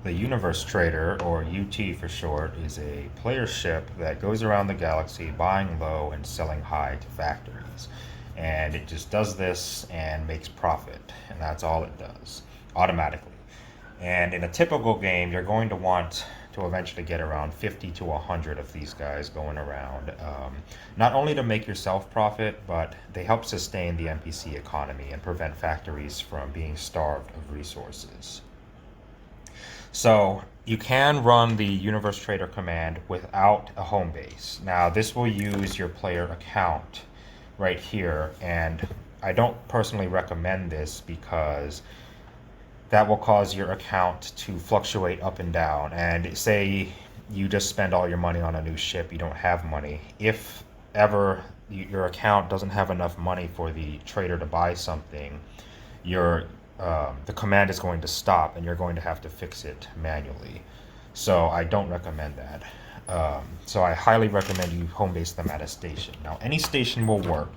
The Universe Trader, or UT for short, is a player ship that goes around the galaxy buying low and selling high to factories. And it just does this and makes profit, and that's all it does, automatically. And in a typical game, you're going to want to eventually get around 50 to 100 of these guys going around. Not only to make yourself profit, but they help sustain the NPC economy and prevent factories from being starved of resources. So you can run the Universe Trader command without a home base. Now this will use your player account right here, and I don't personally recommend this because that will cause your account to fluctuate up and down. And say you just spend all your money on a new ship, you don't have money. If ever your account doesn't have enough money for the trader to buy something, the command is going to stop and you're going to have to fix it manually. So I don't recommend that. So I highly recommend you home base them at a station. Now any station will work.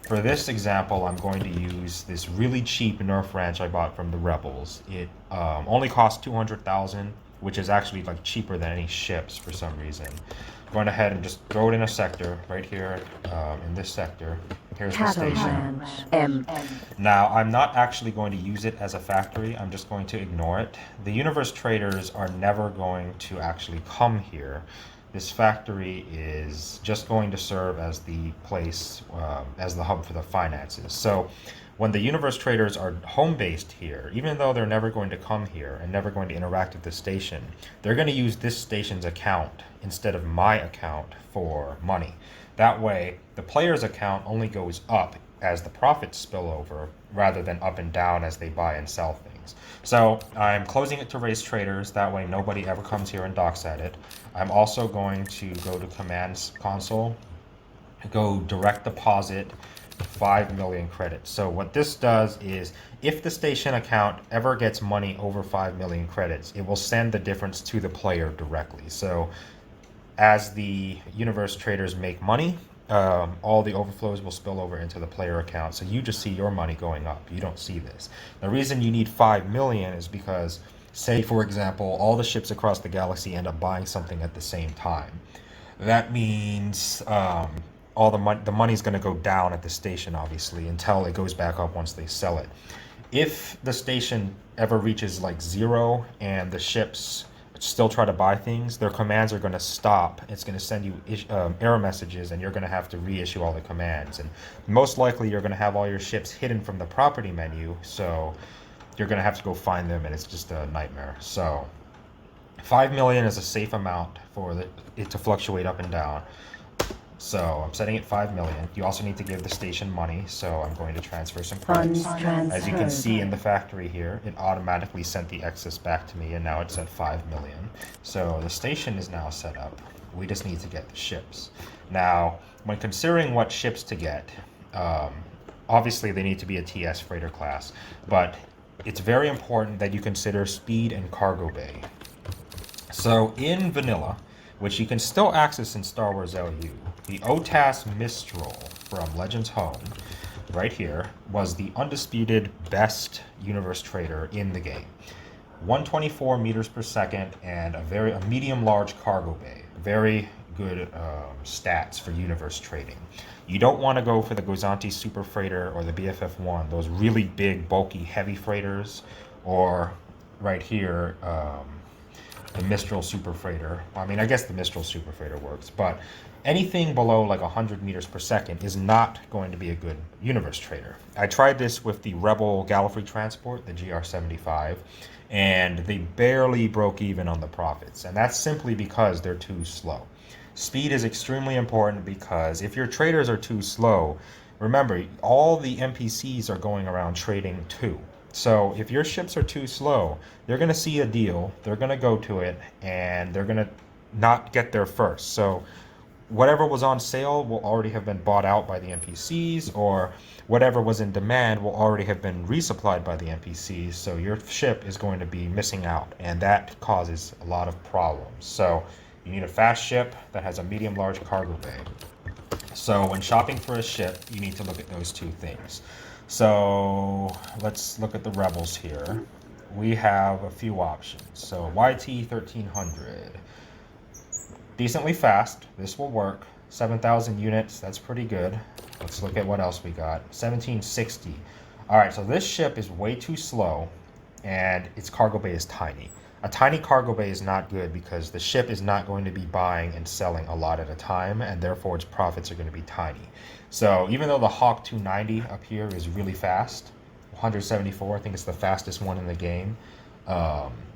For this example, I'm going to use this really cheap Nerf ranch I bought from the Rebels. It only costs 200,000, which is actually like cheaper than any ships for some reason. I'm going ahead and just throw it in a sector right here, in this sector. Here's the station. Now I'm not actually going to use it as a factory. I'm just going to ignore it. The Universe Traders are never going to actually come here. This factory is just going to serve as the place, as the hub for the finances. So when the Universe Traders are home-based here, even though they're never going to come here and never going to interact with the station, they're going to use this station's account instead of my account for money. That way, the player's account only goes up as the profits spill over, rather than up and down as they buy and sell things. So I'm closing it to raise traders, that way nobody ever comes here and docks at it. I'm also going to go to Commands Console, go direct deposit 5 million credits. So what this does is, if the station account ever gets money over 5 million credits, it will send the difference to the player directly. So as the Universe Traders make money, all the overflows will spill over into the player account. So you just see your money going up. You don't see this. The reason you need 5 million is because, say for example, all the ships across the galaxy end up buying something at the same time. That means all the money's going to go down at the station, obviously, until it goes back up once they sell it. If the station ever reaches like 0 and the ships still try to buy things, their commands are going to stop. It's going to send you error messages, and you're going to have to reissue all the commands. And most likely you're going to have all your ships hidden from the property menu, so you're going to have to go find them, and it's just a nightmare. So 5 million is a safe amount for it to fluctuate up and down. So I'm setting it 5 million. You also need to give the station money, so I'm going to transfer some credits. As you can see in the factory here, it automatically sent the excess back to me, and now it's at 5 million. So the station is now set up. We just need to get the ships. Now, when considering what ships to get, obviously they need to be a TS freighter class, but it's very important that you consider speed and cargo bay. So in vanilla, which you can still access in SWLU, the OTAS Mistral from Legends Home, right here, was the undisputed best Universe Trader in the game. 124 meters per second and a medium-large cargo bay. Very good stats for Universe trading. You don't want to go for the Gozanti Super Freighter or the BFF-1, those really big, bulky, heavy freighters, or right here, the Mistral Super Freighter. I mean, I guess the Mistral Super Freighter works, but anything below like 100 meters per second is not going to be a good Universe Trader. I tried this with the Rebel Gallifrey Transport, the GR-75, and they barely broke even on the profits, and that's simply because they're too slow. Speed is extremely important, because if your traders are too slow, remember, all the NPCs are going around trading too. So if your ships are too slow, they're going to see a deal, they're going to go to it, and they're going to not get there first. So whatever was on sale will already have been bought out by the NPCs, or whatever was in demand will already have been resupplied by the NPCs, so your ship is going to be missing out, and that causes a lot of problems. So you need a fast ship that has a medium-large cargo bay. So when shopping for a ship, you need to look at those two things. So let's look at the Rebels here. we have a few options. So YT 1300, decently fast. This will work. 7,000 units, that's pretty good. Let's look at what else we got. 1760. All right, so this ship is way too slow, and its cargo bay is tiny. A tiny cargo bay is not good because the ship is not going to be buying and selling a lot at a time, and therefore its profits are going to be tiny. So even though the Hawk 290 up here is really fast, 174, I think it's the fastest one in the game,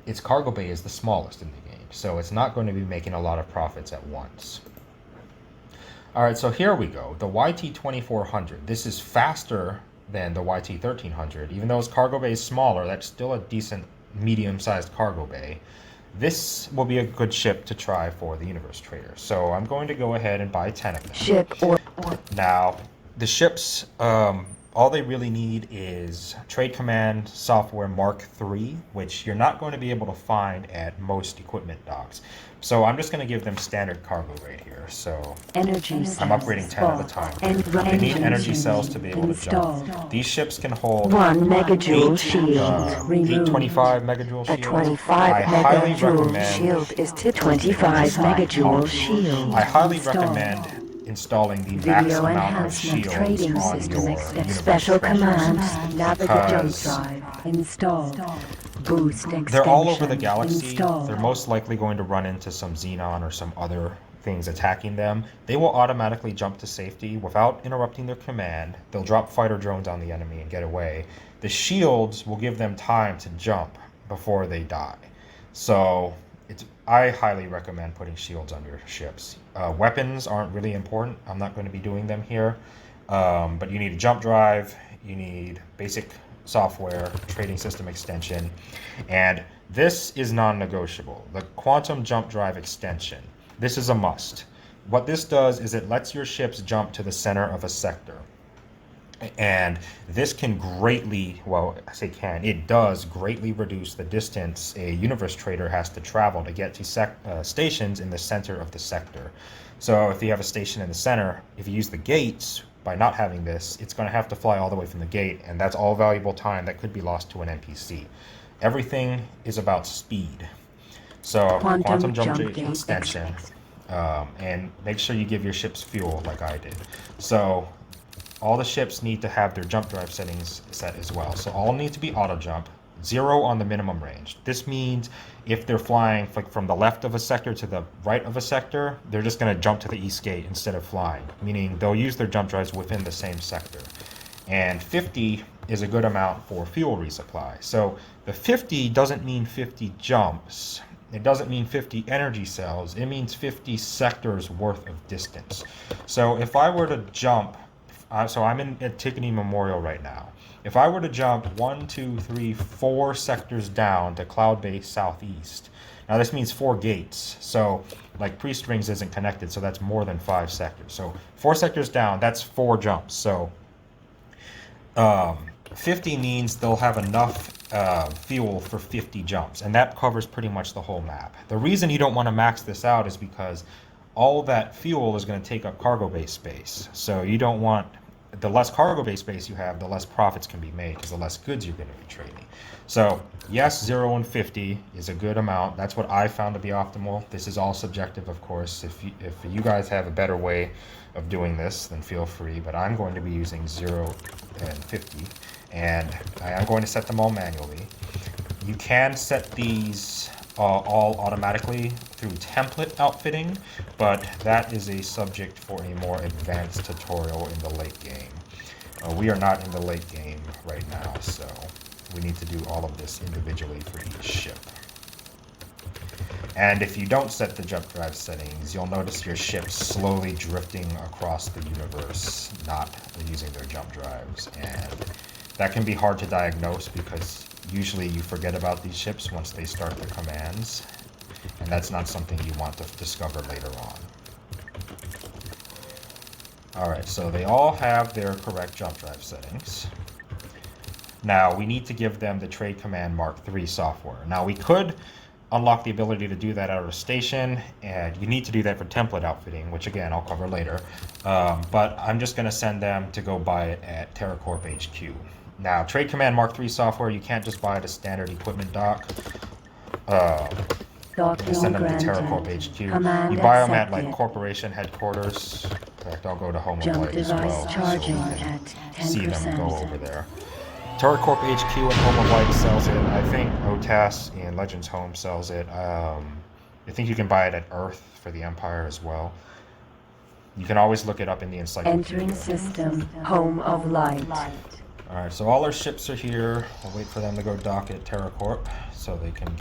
its cargo bay is the smallest in the game. So it's not going to be making a lot of profits at once. All right, so here we go. The YT 2400. This is faster than the YT 1300. Even though its cargo bay is smaller, that's still a decent medium-sized cargo bay. This will be a good ship to try for the Universe Trader. So I'm going to go ahead and buy 10 of them. Ship or Now, the ships, all they really need is Trade Command Software Mark III, which you're not going to be able to find at most equipment docks. So I'm just going to give them standard cargo right here. So energy I'm upgrading 10 at a time. They need energy cells to be able to jump. These ships can hold 1 megajoule shield. 825 megajoule A shield. 25 I highly megajoule recommend shield is to 25 megajoule shield. I highly recommend installing the max Video amount of enhancement shields trading on system your accept Universe special Trader. commands. Navigate jump Because drive installed. Boost extension they're all over the galaxy. installed. They're most likely going to run into some Xenon or some other things attacking them. They will automatically jump to safety without interrupting their command. They'll drop fighter drones on the enemy and get away. The shields will give them time to jump before they die. So I highly recommend putting shields on your ships. Weapons aren't really important. I'm not going to be doing them here. But you need a jump drive. You need basic software, trading system extension, and this is non-negotiable. The quantum jump drive extension. This is a must. What this does is it lets your ships jump to the center of a sector. And this can greatly, well, I say can, it does greatly reduce the distance a Universe Trader has to travel to get to stations in the center of the sector. So if you have a station in the center, if you use the gates, by not having this, it's going to have to fly all the way from the gate, and that's all valuable time that could be lost to an NPC. Everything is about speed. So quantum jump gate extension, and make sure you give your ships fuel like I did. So all the ships need to have their jump drive settings set as well. So all need to be auto jump, 0 on the minimum range. This means if they're flying from the left of a sector to the right of a sector, they're just going to jump to the east gate instead of flying, meaning they'll use their jump drives within the same sector. And 50 is a good amount for fuel resupply. So the 50 doesn't mean 50 jumps. It doesn't mean 50 energy cells. It means 50 sectors worth of distance. So if I were to jump, so I'm at Tickety Memorial right now. If I were to jump 1, 2, 3, 4 sectors down to Cloud Base Southeast, now this means 4 gates. So like Priest Rings isn't connected, so that's more than 5 sectors. So 4 sectors down, that's 4 jumps. So 50 means they'll have enough fuel for 50 jumps, and that covers pretty much the whole map. The reason you don't want to max this out is because all that fuel is going to take up cargo bay space. So you don't want, the less cargo bay space you have, the less profits can be made because the less goods you're going to be trading. So yes, 0 and 50 is a good amount. That's what I found to be optimal. This is all subjective, of course. If you guys have a better way of doing this, then feel free. But I'm going to be using 0 and 50, and I am going to set them all manually. You can set these all automatically through template outfitting, but that is a subject for a more advanced tutorial in the late game. We are not in the late game right now, so we need to do all of this individually for each ship. And if you don't set the jump drive settings, you'll notice your ships slowly drifting across the universe, not using their jump drives. And that can be hard to diagnose because usually you forget about these ships once they start their commands, and that's not something you want to discover later on. Alright, so they all have their correct jump drive settings. Now we need to give them the Trade Command Mark III software. Now we could unlock the ability to do that out of a station, and you need to do that for template outfitting, which again I'll cover later. But I'm just going to send them to go buy it at TerraCorp HQ. Now, Trade Command Mark III software, you can't just buy it as standard equipment dock. Send them to TerraCorp HQ. You buy them at like corporation headquarters. In fact, I'll go to Home of Light as well, so we can see them go over there. TerraCorp HQ and Home of Light sells it. I think OTAS and Legends Home sells it. I think you can buy it at Earth for the Empire as well. You can always look it up in the encyclopedia. Entering system, Home of Light. Alright, so all our ships are here. I'll wait for them to go dock at TerraCorp so they can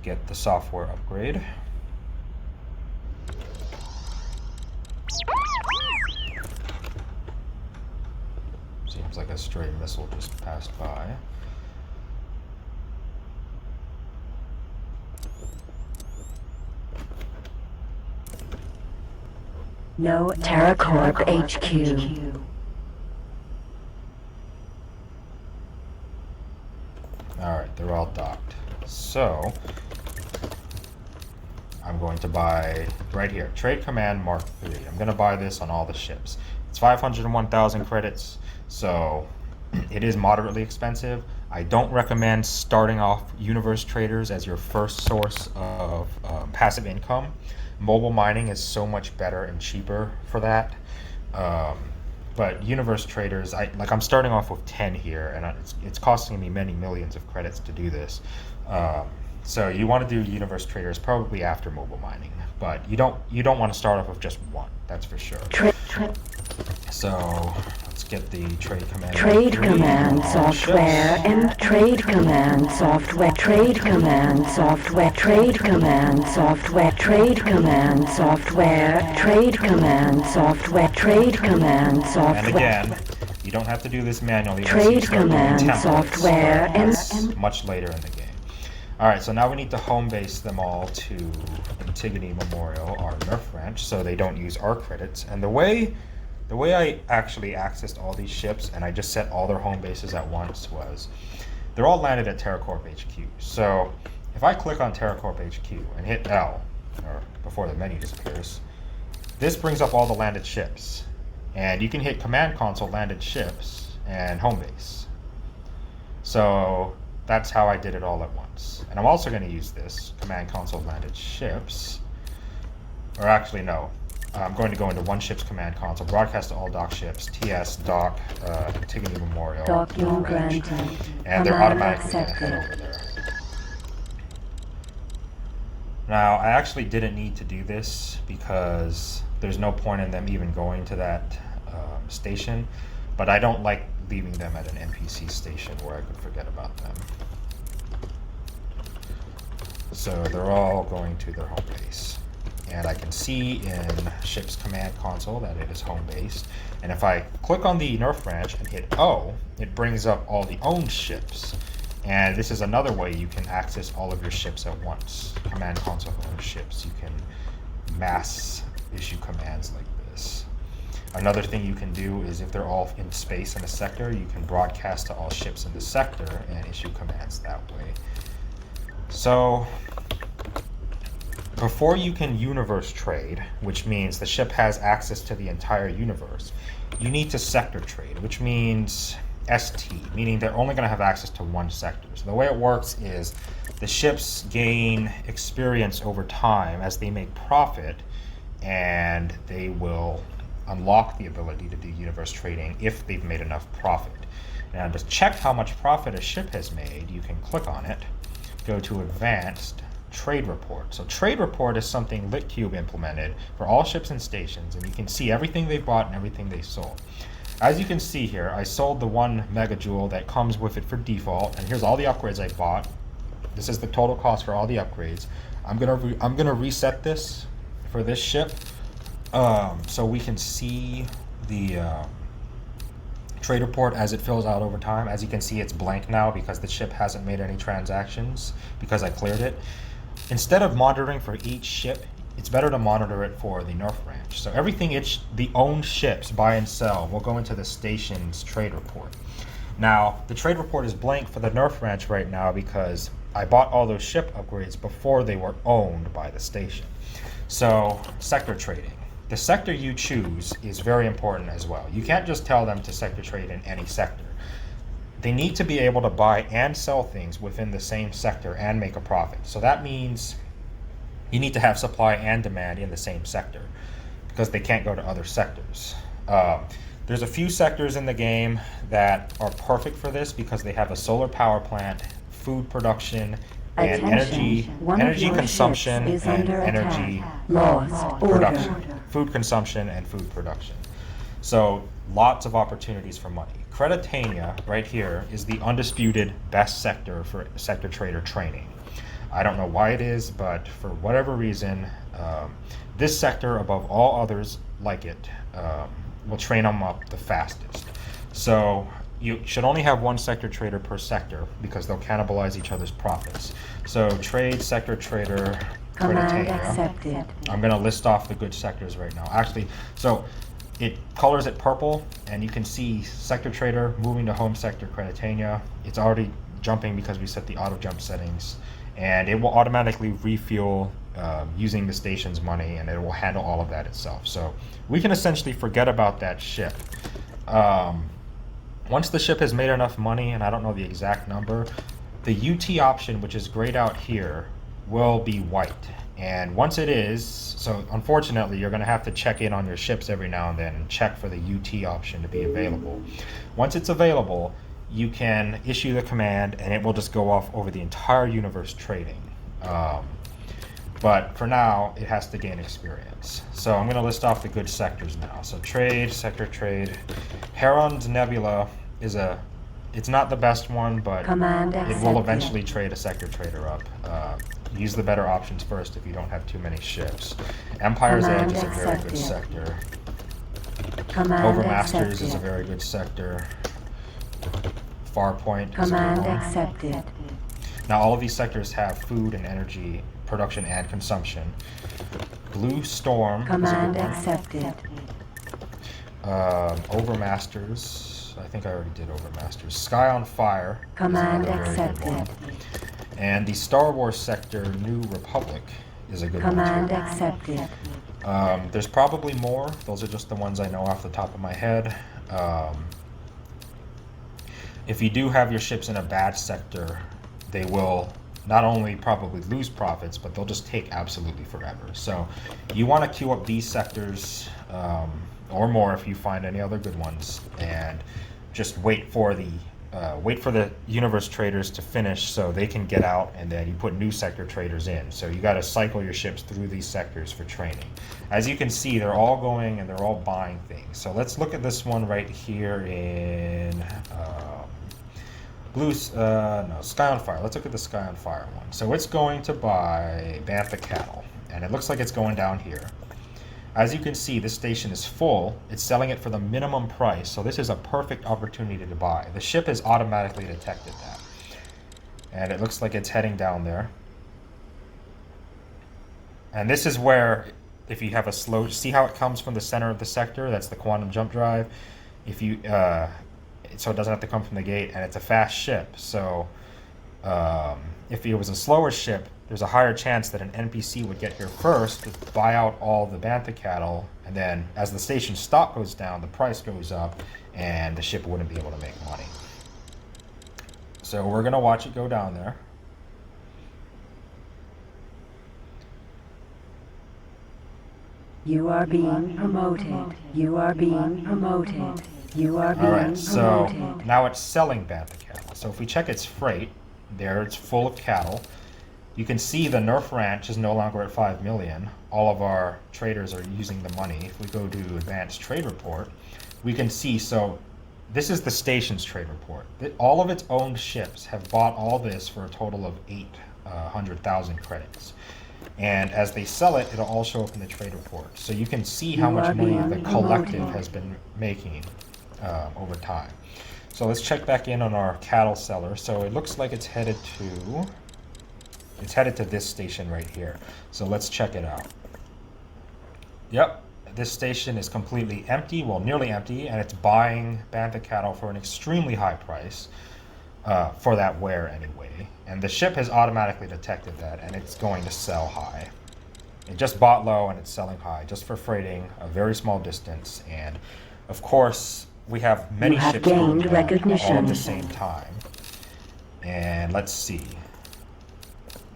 get the software upgrade. Seems like a stray missile just passed by. No TerraCorp HQ. Alright, they're all docked. So, I'm going to buy right here, Trade Command Mark III. I'm going to buy this on all the ships. It's 501,000 credits, so it is moderately expensive. I don't recommend starting off Universe Traders as your first source of passive income. Mobile mining is so much better and cheaper for that. But Universe Traders, I'm starting off with 10 here, and it's costing me many millions of credits to do this. So you want to do Universe Traders probably after mobile mining, but you don't want to start off with just one. That's for sure. So let's get the Trade Command. Trade Command software and Trade Command software. Trade Command software. Trade Command software. Trade Command software. Trade Command software. Trade Command software. And again, you don't have to do this manually. Trade Command software and much later in the game. Alright, so now we need to home base them all to Antigone Memorial, our Nerf Ranch, so they don't use our credits. And the way I actually accessed all these ships, and I just set all their home bases at once, was they're all landed at TerraCorp HQ. So if I click on TerraCorp HQ and hit L, or before the menu disappears, this brings up all the landed ships. And you can hit Command Console landed ships and home base. So that's how I did it all at once. And I'm also going to use this Command Console landed ships, or actually no, I'm going to go into one ship's Command Console, broadcast to all dock ships, TS dock Antigone Memorial, Docking granted. and they're automatically going to head over there. Now, I actually didn't need to do this because there's no point in them even going to that station, but I don't like leaving them at an NPC station where I could forget about them. So they're all going to their home base. And I can see in ship's command console that it is home based. And if I click on the Nerf Ranch and hit O, it brings up all the owned ships. And this is another way you can access all of your ships at once. Command console owned ships. You can mass issue commands like this. Another thing you can do is if they're all in space in a sector, you can broadcast to all ships in the sector and issue commands that way. So before you can universe trade, which means the ship has access to the entire universe, you need to sector trade, which means ST, meaning they're only going to have access to one sector. So the way it works is the ships gain experience over time as they make profit, and they will unlock the ability to do universe trading if they've made enough profit. Now to check how much profit a ship has made, you can click on it, go to Advanced, Trade Report. So Trade Report is something LitCube implemented for all ships and stations, and you can see everything they bought and everything they sold. As you can see here, I sold the 1 megajoule that comes with it for default, and here's all the upgrades I bought. This is the total cost for all the upgrades. I'm gonna reset this for this ship, so we can see the trade report as it fills out over time. As you can see, it's blank now because the ship hasn't made any transactions because I cleared it. Instead of monitoring for each ship, it's better to monitor it for the Nerf Ranch. So everything the owned ships buy and sell will go into the station's trade report. Now, the trade report is blank for the Nerf Ranch right now because I bought all those ship upgrades before they were owned by the station. So, sector trading. the sector you choose is very important as well. You can't just tell them to sector trade in any sector. They need to be able to buy and sell things within the same sector and make a profit. So that means you need to have supply and demand in the same sector because they can't go to other sectors. There's a few sectors in the game that are perfect for this because they have a solar power plant, food production, and energy consumption and energy production. Food consumption and food production. So lots of opportunities for money. Creditania, right here, is the undisputed best sector for sector trader training. I don't know why it is, but for whatever reason, this sector, above all others like it, will train them up the fastest. So you should only have one sector trader per sector because they'll cannibalize each other's profits. So trade sector trader Creditania. I'm going to list off the good sectors right now. Actually, so it colors it purple, and you can see sector trader moving to home sector Creditania. It's already jumping because we set the auto jump settings, and it will automatically refuel using the station's money, and it will handle all of that itself. So we can essentially forget about that ship. Once the ship has made enough money, and I don't know the exact number, the UT option, which is grayed out here, will be white. And once it is, so unfortunately you're going to have to check in on your ships every now and then and check for the UT option to be available. Once it's available, you can issue the command and it will just go off over the entire universe trading. But for now, it has to gain experience. So I'm going to list off the good sectors now. So trade, sector trade. Heron's Nebula is it's not the best one, but it will eventually trade a sector trader up. Use the better options first if you don't have too many ships. Empire's Edge is a very good sector. Overmasters is a very good sector. Farpoint is a good one. Now all of these sectors have food and energy production and consumption. Blue Storm is a good one. Overmasters, I think I already did Overmasters. Sky on Fire is another very good one. And the Star Wars sector, New Republic, is a good one too. There's probably more. Those are just the ones I know off the top of my head. If you do have your ships in a bad sector, they will not only probably lose profits, but they'll just take absolutely forever. So you want to queue up these sectors or more if you find any other good ones, and just wait for the universe traders to finish so they can get out, and then you put new sector traders in. So you got to cycle your ships through these sectors for training. As you can see, they're all going and they're all buying things. So let's look at this one right here in Sky on Fire. Let's look at the Sky on Fire one. So it's going to buy Bantha cattle, and it looks like it's going down here. As you can see, this station is full. It's selling it for the minimum price, so this is a perfect opportunity to buy. The ship has automatically detected that, and it looks like it's heading down there. And this is where, if you have a slow, see how it comes from the center of the sector? That's the quantum jump drive. If you so it doesn't have to come from the gate, and it's a fast ship. So if it was a slower ship, there's a higher chance that an NPC would get here first to buy out all the Bantha cattle, and then as the station stock goes down, the price goes up, and the ship wouldn't be able to make money. So we're going to watch it go down there. You are being promoted. You are being promoted. You are being promoted. So now it's selling Bantha cattle. So if we check its freight, there it's full of cattle. You can see the Nerf Ranch is no longer at 5 million. All of our traders are using the money. If we go to Advanced Trade Report, we can see, so this is the station's trade report. All of its owned ships have bought all this for a total of 800,000 credits. And as they sell it, it'll all show up in the trade report. So you can see how much money the collective has been making over time. So let's check back in on our cattle seller. So it looks like it's headed to this station right here. So let's check it out. Yep, this station is completely empty, well, nearly empty, and it's buying Bantha cattle for an extremely high price for that wear anyway. And the ship has automatically detected that, and it's going to sell high. It just bought low and it's selling high, just for freighting a very small distance. And of course, we have many You have ships going gained down all at recognition. the same time. And let's see.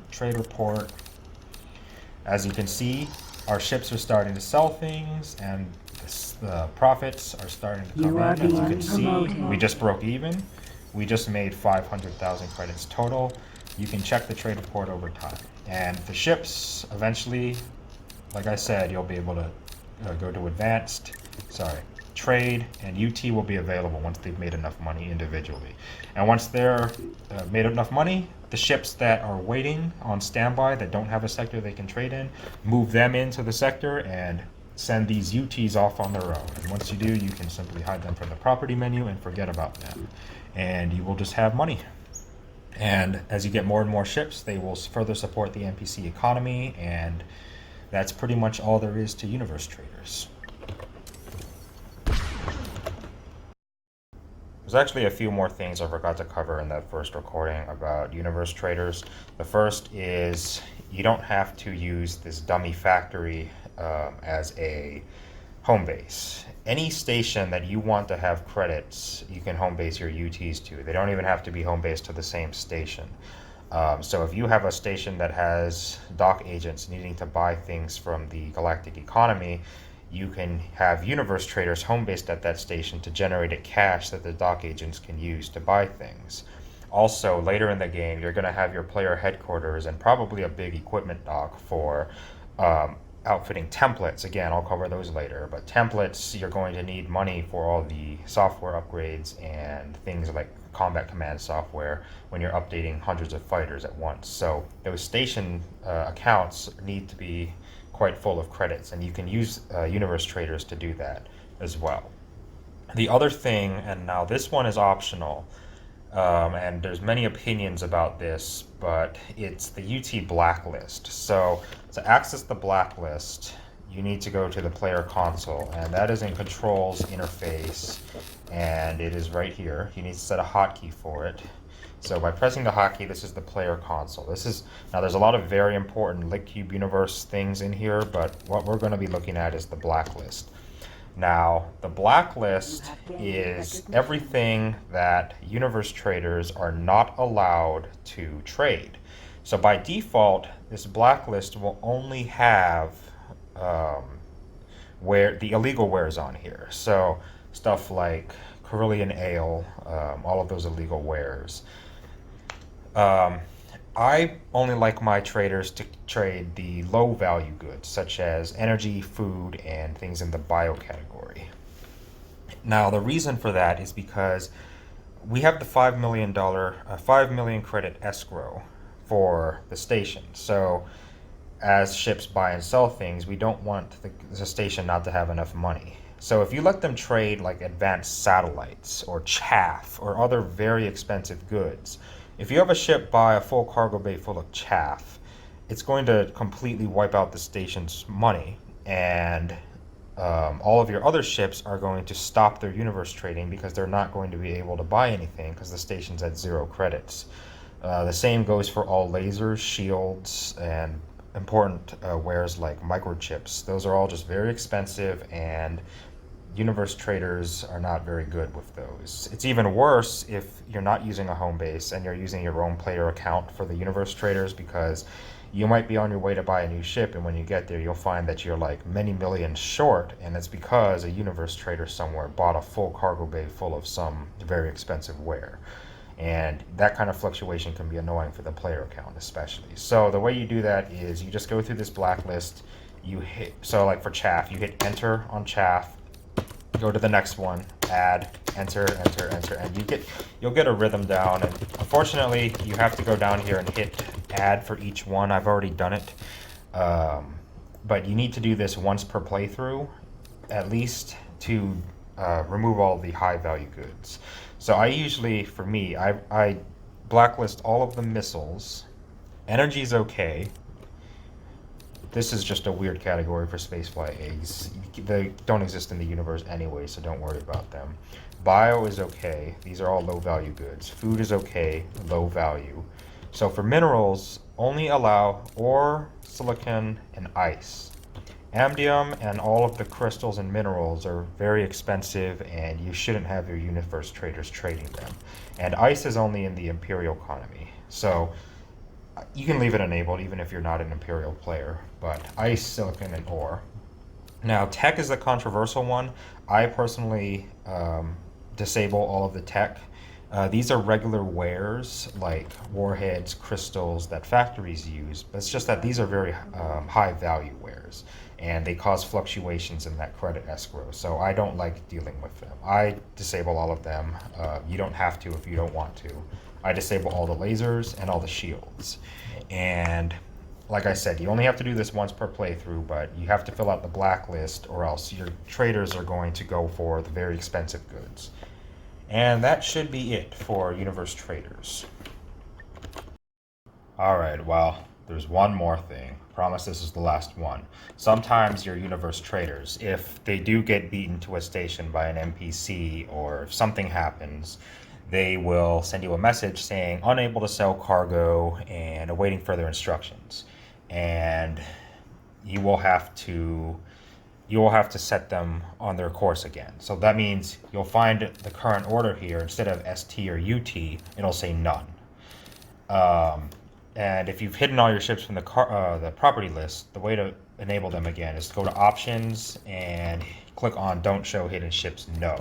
Trade report. As you can see, our ships are starting to sell things, and the profits are starting to come You are in. As you being can see, promoted. we just broke even. We just made 500,000 credits total. You can check the trade report over time. And the ships, eventually, like I said, you'll be able to go to advanced, trade, and UT will be available once they've made enough money individually. And once they're made enough money, the ships that are waiting on standby that don't have a sector they can trade in, move them into the sector and send these UTs off on their own. And once you do, you can simply hide them from the property menu and forget about them. And you will just have money. And as you get more and more ships, they will further support the NPC economy, and that's pretty much all there is to universe traders. There's actually a few more things I forgot to cover in that first recording about universe traders. The first is you don't have to use this dummy factory as a home base. Any station that you want to have credits, you can home base your UTs to. They don't even have to be home based to the same station. So if you have a station that has dock agents needing to buy things from the galactic economy, you can have universe traders home based at that station to generate a cash that the dock agents can use to buy things. Also, later in the game, you're going to have your player headquarters and probably a big equipment dock for outfitting templates. Again, I'll cover those later, but templates, you're going to need money for all the software upgrades and things like combat command software when you're updating hundreds of fighters at once. So those station accounts need to be quite full of credits, and you can use universe traders to do that as well. The other thing, and now this one is optional, and there's many opinions about this, but it's the UT blacklist. So to access the blacklist, you need to go to the player console, and that is in controls interface, and it is right here. You need to set a hotkey for it. So by pressing the hotkey, this is the player console. Now there's a lot of very important LitCube universe things in here, but what we're going to be looking at is the blacklist. Now, the blacklist is everything that universe traders are not allowed to trade. So by default, this blacklist will only have where the illegal wares on here. So stuff like Carillion Ale, all of those illegal wares. I only like my traders to trade the low value goods, such as energy, food, and things in the bio category. Now, the reason for that is because we have the $5 million credit escrow for the station. So as ships buy and sell things, we don't want the station not to have enough money. So if you let them trade like advanced satellites or chaff or other very expensive goods, if you have a ship buy a full cargo bay full of chaff, it's going to completely wipe out the station's money, and all of your other ships are going to stop their universe trading because they're not going to be able to buy anything because the station's at 0 credits. The same goes for all lasers, shields, and important wares like microchips. Those are all just very expensive, and universe traders are not very good with those. It's even worse if you're not using a home base and you're using your own player account for the universe traders, because you might be on your way to buy a new ship, and when you get there you'll find that you're like many millions short, and it's because a universe trader somewhere bought a full cargo bay full of some very expensive ware. And that kind of fluctuation can be annoying for the player account especially. So the way you do that is you just go through this blacklist, so like for chaff, you hit enter on chaff, go to the next one, add, enter, and you'll get a rhythm down. And unfortunately, you have to go down here and hit add for each one. I've already done it, but you need to do this once per playthrough, at least, to remove all the high value goods. So I usually, for me, I blacklist all of the missiles. Energy's okay. This is just a weird category for spacefly eggs. They don't exist in the universe anyway, so don't worry about them. Bio is okay. These are all low value goods. Food is okay, low value. So for minerals, only allow ore, silicon, and ice. Amdium and all of the crystals and minerals are very expensive, and you shouldn't have your universe traders trading them. And ice is only in the Imperial economy. So you can leave it enabled even if you're not an Imperial player, but ice, silicon, and ore. Now, tech is a controversial one. I personally disable all of the tech. These are regular wares like warheads, crystals that factories use, but it's just that these are very high value wares and they cause fluctuations in that credit escrow. So I don't like dealing with them. I disable all of them. You don't have to if you don't want to. I disable all the lasers and all the shields. And like I said, you only have to do this once per playthrough, but you have to fill out the blacklist or else your traders are going to go for the very expensive goods. And that should be it for Universe Traders. Alright, well, there's one more thing. Promise this is the last one. Sometimes your Universe Traders, if they do get beaten to a station by an NPC or if something happens, they will send you a message saying unable to sell cargo and awaiting further instructions. And you will have to set them on their course again. So that means you'll find the current order here, instead of ST or UT, it'll say none. And if you've hidden all your ships from the property list, the way to enable them again is to go to options and click on don't show hidden ships no.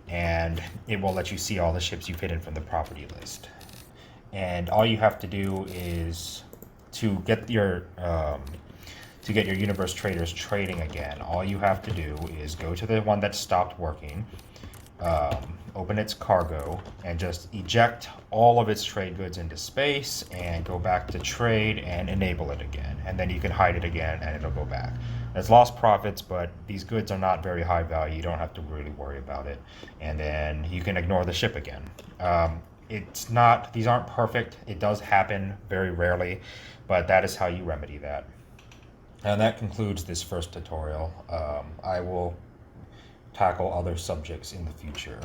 And it will let you see all the ships you've hidden from the property list. And all you have to do is to get your Universe Traders trading again, all you have to do is go to the one that stopped working, open its cargo, and just eject all of its trade goods into space and go back to trade and enable it again. And then you can hide it again and it'll go back. It's lost profits, but these goods are not very high value. You don't have to really worry about it. And then you can ignore the ship again. These aren't perfect. It does happen very rarely, but that is how you remedy that. And that concludes this first tutorial. I will tackle other subjects in the future.